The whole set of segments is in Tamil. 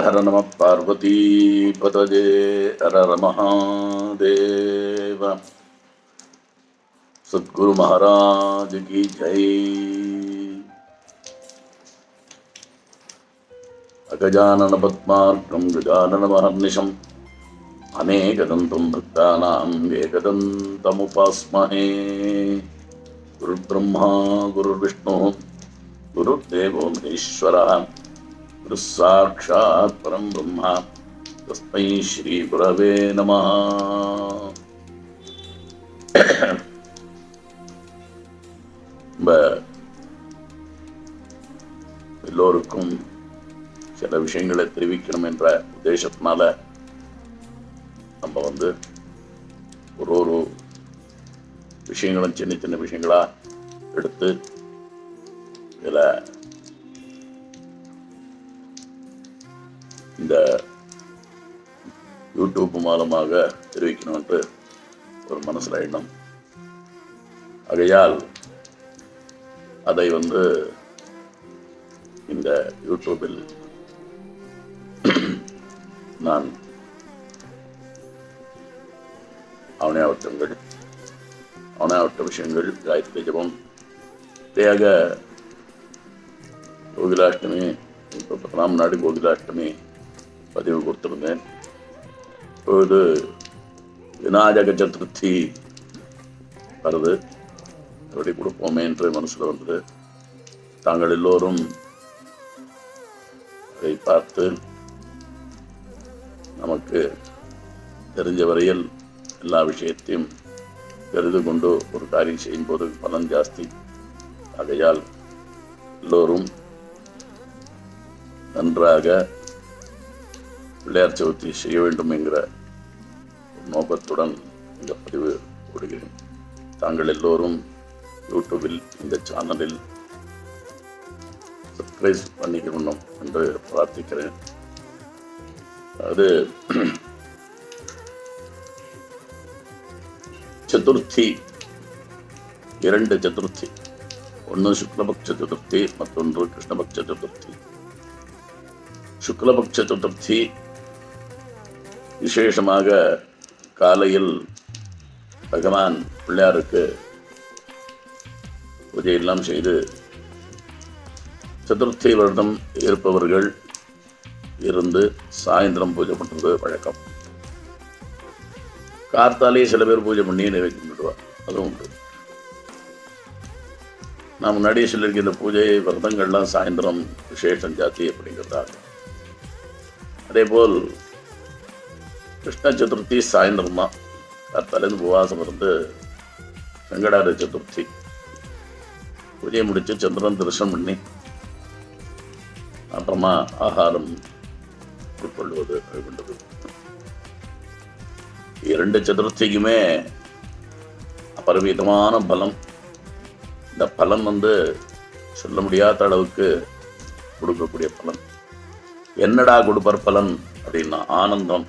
हर नमः पार्वतीपतये हर हर महादेव। सद्गुरु महाराज की जय। अगजानन पद्मार्कं गजानन महर्निशम् अनेकदन्तं भक्तानां एकदन्तमुपास्महे। गुरुर्ब्रह्मा गुरुर्विष्णुः गुरुर्देवो महेश्वरः गुरुस्साक्षात् परं ब्रह्म तस्मै श्री गुरवे नमः। எல்லோருக்கும் சில விஷயங்களை தெரிவிக்கணும் என்ற உத்தேசத்தினால நம்ம ஒரு விஷயங்களும் சின்ன சின்ன விஷயங்களா எடுத்து இதில் இந்த யூடியூப் மூலமாக தெரிவிக்கணும் என்று ஒரு மனசில் எண்ணம். ஆகையால் அதை இந்த யூடியூபில் நான் அவனையாவட்ட விஷயங்கள், காயத்ரி ஜபம், தேக கோகிலாஷ்டமி, இப்போ 10ஆம் நாடு கோகிலாஷ்டமி பதிவு கொடுத்திருந்தேன். இப்பொழுது விநாயக சதுர்த்தி வருது, எப்படி கொடுப்போமே என்று மனசில் வந்தது. தாங்கள் எல்லோரும் அதை பார்த்து நமக்கு தெரிஞ்ச வரையில் எல்லா விஷயத்தையும் தெரிந்து கொண்டு ஒரு காரியம் செய்யும்போது பலன் ஜாஸ்தி. ஆகையால் எல்லோரும் நன்றாக பிள்ளையார் சதுர்த்தி செய்ய வேண்டும் என்கிற நோக்கத்துடன் இந்த பதிவு கொடுக்கிறேன். தாங்கள் எல்லோரும் யூடியூபில் இந்த சேனலில் சப்ஸ்கிரைப் பண்ணிக்கணும் என்று பிரார்த்திக்கிறேன். அது சதுர்த்தி, 2 சதுர்த்தி, ஒன்று சுக்லபக்ஷ சதுர்த்தி, மற்றொன்று கிருஷ்ணபக்ஷ சதுர்த்தி. சுக்லபக்ஷ சதுர்த்தி விசேஷமாக காலையில் பகவான் பிள்ளையாருக்கு பூஜையெல்லாம் செய்து, சதுர்த்தி வருடம் இருப்பவர்கள் இருந்து சாயந்தரம் பூஜை பண்ணுறது வழக்கம். கார்த்தாலே சில பேர் பூஜை பண்ணி நைவேத்தியம் பண்ணுவார், அதுவும் உண்டு. நான் முன்னாடியே சொல்லியிருக்க இந்த பூஜை விரதங்கள்லாம் சாயந்தரம் விசேஷம் ஜாத்தி அப்படிங்கிறதாக. அதேபோல் கிருஷ்ண சதுர்த்தி சாயந்தரம் தான். கார்த்தாலேருந்து உபவாசம் இருந்து வெங்கடார சதுர்த்தி பூஜையை முடித்து சந்திரன் தரிசனம் பண்ணி அப்புறமா ஆகாரம் உட்கொள்வது கொண்டது. 2 சதுர்த்திக்குமே அபரிமிதமான பலம். இந்த பலன் சொல்ல முடியாத அளவுக்கு கொடுக்கக்கூடிய பலன். என்னடா கொடுப்பர் பலன் அப்படின்னா ஆனந்தம்.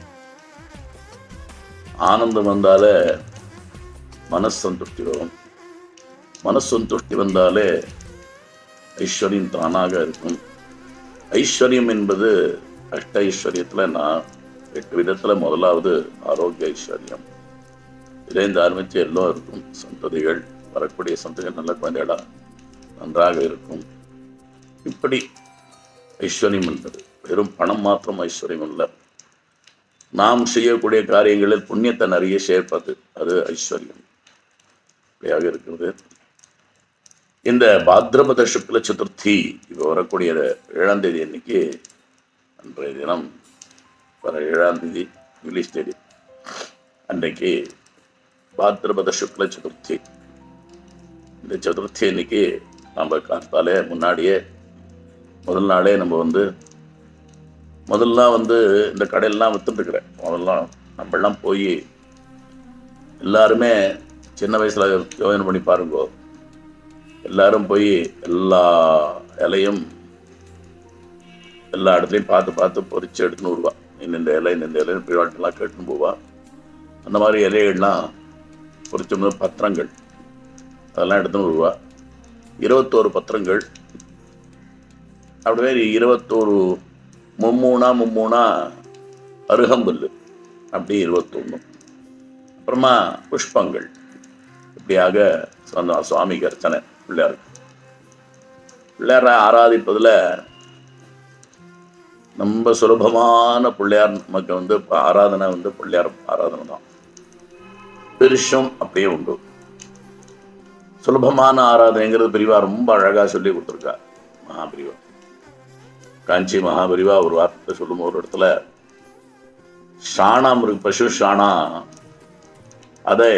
ஆனந்தம் வந்தாலே மனசந்துஷ்டி வரும். மனசந்துஷ்டி வந்தாலே ஐஸ்வர்யம் தானாக இருக்கும். ஐஸ்வர்யம் என்பது அஷ்ட ஐஸ்வர்யத்தில் 8 விதத்தில் முதலாவது ஆரோக்கிய ஐஸ்வர்யம். இதிலேருந்து ஆரம்பித்து எல்லாம் இருக்கும். சந்ததிகள், வரக்கூடிய சந்ததிகள் நல்ல குழந்தைகளா நன்றாக இருக்கும். இப்படி ஐஸ்வர்யம் என்பது வெறும் பணம் மாத்திரம் ஐஸ்வர்யம் இல்லை. நாம் செய்யக்கூடிய காரியங்களில் புண்ணியத்தை நிறைய சேர்ப்பது, அது ஐஸ்வர்யம் இப்படியாக இருக்கிறது. இந்த பாத்ரபத சுக்ல சதுர்த்தி இப்போ வரக்கூடிய 7ஆம் தேதி அன்னைக்கு, அன்றைய தினம் வர 7ஆம் தேதி இங்கிலீஷ் தேதி அன்றைக்கு பாத்ரபத சுக்ல சதுர்த்தி. இந்த சதுர்த்தி அன்னைக்கு நம்ம காத்தாலே முன்னாடியே முதல் நாளே நம்ம முதல்லாம் இந்த கடையெல்லாம் வித்துட்டுருக்கிறேன். முதல்லாம் நம்மளாம் போய் எல்லாருமே சின்ன வயசுல யோசனை பண்ணி பாருங்கோ. எல்லாரும் போய் எல்லா இலையும் எல்லா இடத்துலையும் பார்த்து பொறிச்சு எடுத்துன்னு வருவா. இந்த இலை பிள்ளாட்டெல்லாம் கேட்டுன்னு போவா. அந்த மாதிரி இலைகள்லாம் பொறிச்சோம்னா பத்திரங்கள் அதெல்லாம் எடுத்துன்னு வருவா. 21 பத்திரங்கள் அப்படியே 21 மும்மூணா அருகம்புல்லு அப்படி 21. அப்புறமா புஷ்பங்கள் இப்படியாக சுவாமிக்கு அர்ச்சனை. பிள்ளையாரை ஆராதிப்பதில் ரொம்ப சுலபமான பிள்ளையார் நமக்கு ஆராதனை பிள்ளையார் ஆராதனை தான். பெருசும் அப்படியே உண்டு. சுலபமான ஆராதனைங்கிறது பெரியவா ரொம்ப அழகா சொல்லி கொடுத்துருக்கா. மகாபிரிவா காஞ்சி மகாபிரிவா ஒரு வார்த்தை சொல்லும் ஒரு இடத்துல, ஷாணம் இருக்கு, பசு ஷாணா, அதை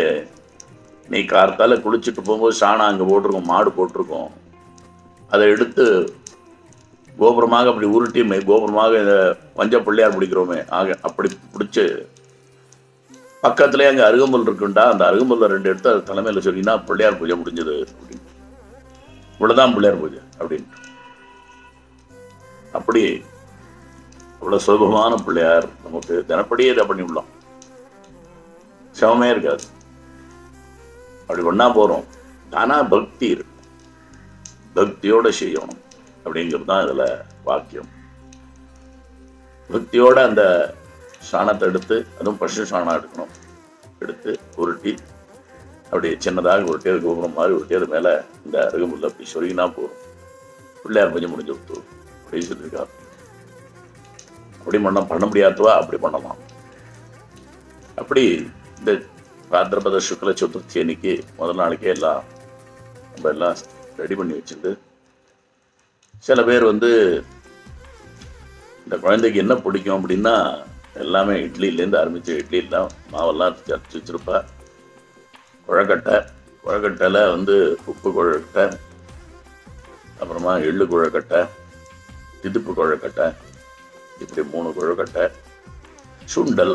நீ கார்த்தால குளிச்சுட்டு போகும்போது ஷாணா அங்கே போட்டிருக்கோம், மாடு போட்டிருக்கோம், அதை எடுத்து கோபுரமாக அப்படி உருட்டி கோபுரமாக இந்த வஞ்ச பிள்ளையார் பிடிக்கிறோமே அப்படி பிடிச்சு பக்கத்துலேயே அங்கே அருகம்புல் இருக்குண்டா, அந்த அருகம்புல்ல 2 எடுத்து அது தலைமையில் சொன்னீங்கன்னா பிள்ளையார் பூஜை முடிஞ்சது அப்படின்னு. இவ்வளோதான் பிள்ளையார் பூஜை அப்படின்ட்டு. அப்படி அவ்வளோ சுலபமான பிள்ளையார் நமக்கு தினப்படியே இதை பண்ணி விடலாம், சிரமமே இருக்காது. அப்படி ஒன்றா போகிறோம். ஆனால் பக்தி இருக்கு, பக்தியோட செய்யணும் அப்படிங்கிறது தான் இதில் வாக்கியம். பக்தியோட அந்த சாணத்தை எடுத்து, அதுவும் பசு சாணம் எடுக்கணும், எடுத்து உருட்டி அப்படி சின்னதாக உருட்டி, அது கோபுரம் மாதிரி உருட்டி, அது மேலே இந்த அருகம்புல்ல அப்படி சொருகினா போகும், பிள்ளையார் பூஜை முடிஞ்சு விட்டு அப்படி சொல்லியிருக்காரு. அப்படி பண்ண முடியாதவா அப்படி பண்ணலாம். அப்படி இந்த பாத்திரபத சுக்ல சதுர்த்தி அன்னைக்கு முதல் நாளைக்கே எல்லாம் நம்ம எல்லாம் ரெடி பண்ணி வச்சுட்டு, சில பேர் இந்த குழந்தைக்கு என்ன பிடிக்கும் அப்படின்னா எல்லாமே இட்லியிலேருந்து ஆரம்பிச்சு, இட்லியெல்லாம் மாவெல்லாம் அரைச்சி வச்சிருப்பா. குழக்கட்டையில் உப்பு குழக்கட்டை, அப்புறமா எள்ளு குழக்கட்டை, திதுப்பு குழக்கட்டை, இப்படி 3 குழக்கட்டை, சுண்டல்,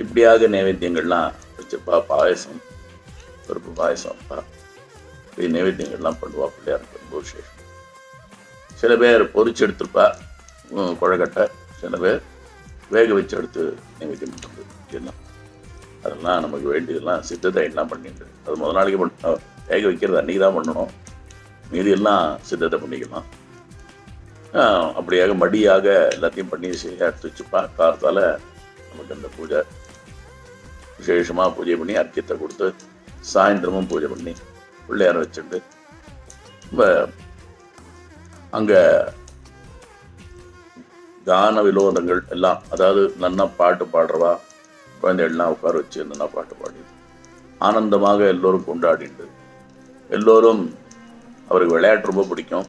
இப்படியாக நைவேத்தியங்கள்லாம் வச்சுப்பா. பாயசம், பருப்பு பாயசம் அப்பா, இப்படி நைவேத்தியங்கள்லாம் பண்ணுவா. பிள்ளையாருக்கு ரொம்ப விசேஷம். சில பேர் பொரிச்சு எடுத்துருப்பா குழக்கட்டை, சில பேர் வேக வச்சு எடுத்து நைவேத்தியம் பண்ணுறது. எல்லாம் அதெல்லாம் நமக்கு வேண்டியதெல்லாம் சித்தத்தை எல்லாம் பண்ணிட்டு, அது முதல் நாளைக்கு வேக வைக்கிறது அன்றைக்கி தான் பண்ணணும், மீதி எல்லாம் சித்தத்தை பண்ணிக்கலாம். அப்படியாக மடியாக எல்லாத்தையும் பண்ணி எடுத்து வச்சுப்பா. காலத்தால் நமக்கு அந்த பூஜை விசேஷமாக பூஜை பண்ணி அர்க்கியத்தை கொடுத்து சாயந்தரமும் பூஜை பண்ணி பிள்ளையார வச்சுட்டு அங்கே கான வினோதங்கள் எல்லாம், அதாவது நன்னா பாட்டு பாடுறவா குழந்தைகள்லாம் உட்கார வச்சு நன்னா பாட்டு பாடி ஆனந்தமாக எல்லோரும் கொண்டாடிட்டு, எல்லோரும் அவருக்கு விளையாட்டு ரொம்ப பிடிக்கும்.